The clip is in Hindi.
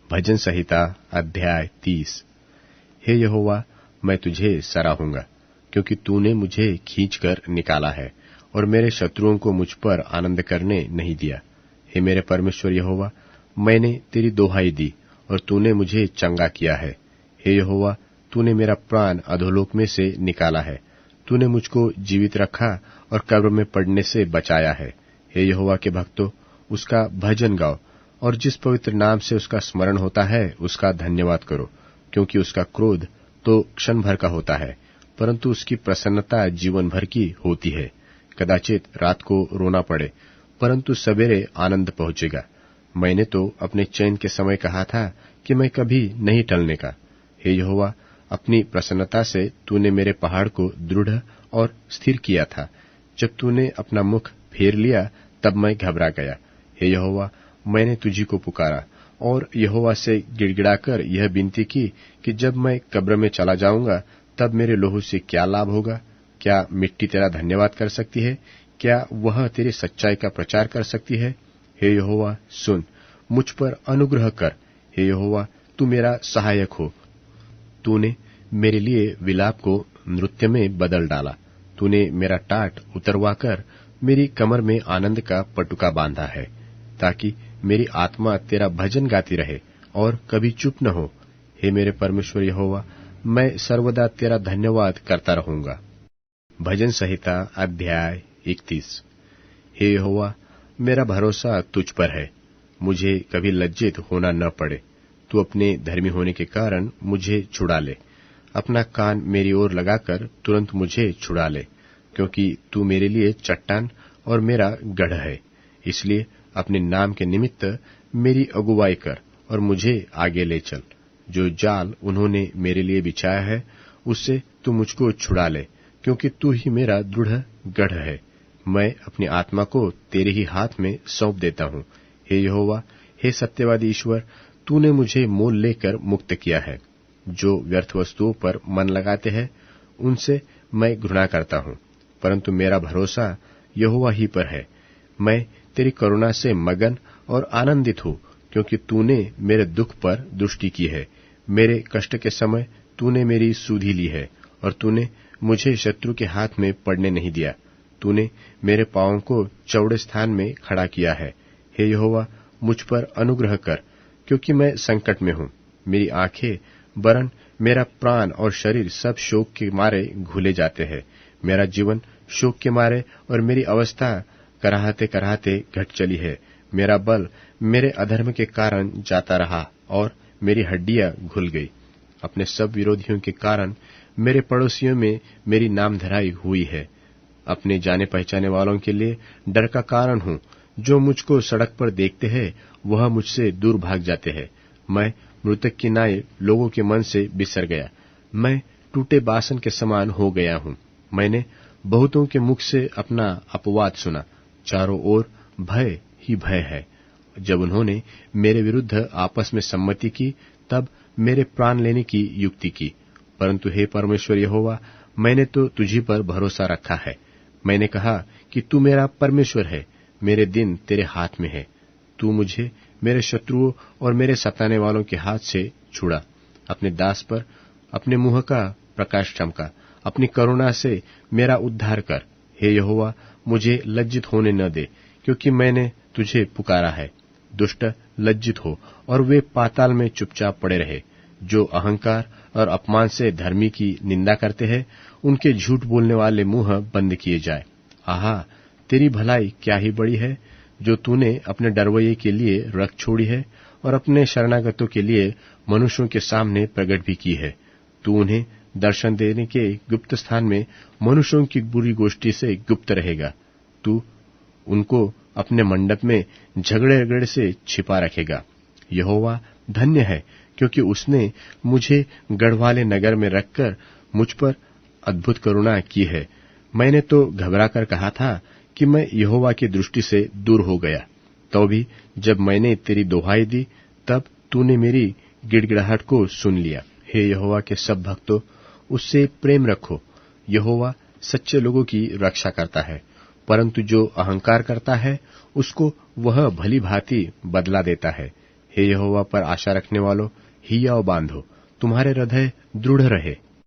भजन संहिता अध्याय 30। हे यहोवा, मैं तुझे सराहूंगा, क्योंकि तूने मुझे खींचकर निकाला है और मेरे शत्रुओं को मुझ पर आनंद करने नहीं दिया। हे मेरे परमेश्वर यहोवा, मैंने तेरी दोहाई दी और तूने मुझे चंगा किया है। हे यहोवा, तूने मेरा प्राण अधोलोक में से निकाला है। तूने मुझको जीवित रखा और कब्र में पड़ने से बचाया है। हे यहोवा के भक्तों, उसका भजन गाओ और जिस पवित्र नाम से उसका स्मरण होता है उसका धन्यवाद करो, क्योंकि उसका क्रोध तो क्षण भर का होता है, परंतु उसकी प्रसन्नता जीवन भर की होती है। कदाचित रात को रोना पड़े, परंतु सवेरे आनंद पहुंचेगा। मैंने तो अपने चैन के समय कहा था कि मैं कभी नहीं टलने का। हे यहोवा, अपनी प्रसन्नता से तूने मेरे पहाड़ को दृढ़ और स्थिर किया था। जब तूने अपना मुख फेर लिया तब मैं घबरा गया। हे यहोवा, मैंने तुझी को पुकारा और यहोवा से गिड़गिड़ाकर यह विनती की कि जब मैं कब्र में चला जाऊंगा तब मेरे लोहू से क्या लाभ होगा? क्या मिट्टी तेरा धन्यवाद कर सकती है? क्या वह तेरी सच्चाई का प्रचार कर सकती है? हे यहोवा, सुन, मुझ पर अनुग्रह कर। हे यहोवा, तू मेरा सहायक हो। तूने मेरे लिए विलाप को नृत्य में बदल डाला। तूने मेरा टाट उतरवाकर मेरी कमर में आनंद का पटुका बांधा है, ताकि मेरी आत्मा तेरा भजन गाती रहे और कभी चुप न हो। हे मेरे परमेश्वर यहोवा, मैं सर्वदा तेरा धन्यवाद करता रहूंगा। भजन संहिता अध्याय 31। हे यहोवा, मेरा भरोसा तुझ पर है, मुझे कभी लज्जित होना न पड़े। तू अपने धर्मी होने के कारण मुझे छुड़ा ले। अपना कान मेरी ओर लगाकर तुरंत मुझे छुड़ा ले, क्योंकि तू मेरे लिए चट्टान और मेरा गढ़ है। इसलिए अपने नाम के निमित्त मेरी अगुवाई कर और मुझे आगे ले चल। जो जाल उन्होंने मेरे लिए बिछाया है उससे तू मुझको छुड़ा ले, क्योंकि तू ही मेरा दृढ़ गढ़ है। मैं अपनी आत्मा को तेरे ही हाथ में सौंप देता हूँ। हे यहोवा, हे सत्यवादी ईश्वर, तूने मुझे मोल लेकर मुक्त किया है। जो व्यर्थ वस्तुओं पर मन लगाते हैं उनसे मैं घृणा करता हूँ, परंतु मेरा भरोसा यहोवा ही पर है। मैं तेरी करुणा से मगन और आनंदित हूँ, क्योंकि तूने मेरे दुख पर दृष्टि की है। मेरे कष्ट के समय तूने मेरी सुधि ली है और तूने मुझे शत्रु के हाथ में पड़ने नहीं दिया। तूने मेरे पांवों को चौड़े स्थान में खड़ा किया है। हे यहोवा, मुझ पर अनुग्रह कर, क्योंकि मैं संकट में हूँ। मेरी आंखें वरन मेरा प्राण और शरीर सब शोक के मारे घुले जाते हैं। मेरा जीवन शोक के मारे और मेरी अवस्था कराहते कराहते घट चली है। मेरा बल मेरे अधर्म के कारण जाता रहा और मेरी हड्डियां घुल गई। अपने सब विरोधियों के कारण मेरे पड़ोसियों में मेरी नामधराई हुई है। अपने जाने पहचाने वालों के लिए डर का कारण हूँ। जो मुझको सड़क पर देखते हैं वह मुझसे दूर भाग जाते हैं। मैं मृतक की नाई लोगों के मन से बिसर गया। मैं टूटे बासन के समान हो गया हूँ। मैंने बहुतों के मुख से अपना अपवाद सुना। चारों ओर भय ही भय है। जब उन्होंने मेरे विरुद्ध आपस में सम्मति की तब मेरे प्राण लेने की युक्ति की। परंतु हे परमेश्वर यहोवा, मैंने तो तुझी पर भरोसा रखा है। मैंने कहा कि तू मेरा परमेश्वर है, मेरे दिन तेरे हाथ में है। तू मुझे मेरे शत्रुओं और मेरे सताने वालों के हाथ से छुड़ा। अपने दास पर अपने मुंह का प्रकाश चमका। अपनी करुणा से मेरा उद्धार कर। हे यहोवा, मुझे लज्जित होने न दे, क्योंकि मैंने तुझे पुकारा है। दुष्ट लज्जित हो और वे पाताल में चुपचाप पड़े रहे। जो अहंकार और अपमान से धर्मी की निंदा करते हैं, उनके झूठ बोलने वाले मुंह बंद किए जाए। आहा, तेरी भलाई क्या ही बड़ी है, जो तूने अपने डरवैये के लिए रख छोड़ी है और अपने शरणागतों के लिए मनुष्यों के सामने प्रकट भी की है। तू उन्हें दर्शन देने के गुप्त स्थान में मनुष्यों की बुरी गोष्ठी से गुप्त रहेगा। तू उनको अपने मंडप में झगड़े रगड़े से छिपा रखेगा। यहोवा धन्य है, क्योंकि उसने मुझे गढ़वाले नगर में रखकर मुझ पर अद्भुत करुणा की है। मैंने तो घबराकर कहा था कि मैं यहोवा की दृष्टि से दूर हो गया। तो भी जब मैंने तेरी दोहाई दी तब तूने मेरी गिड़गिड़ाहट को सुन लिया। हे यहोवा के सब भक्तों, उससे प्रेम रखो। यहोवा सच्चे लोगों की रक्षा करता है, परंतु जो अहंकार करता है उसको वह भली भांति बदला देता है। हे यहोवा पर आशा रखने वालों, हियाव बांधो, तुम्हारे हृदय दृढ़ रहे।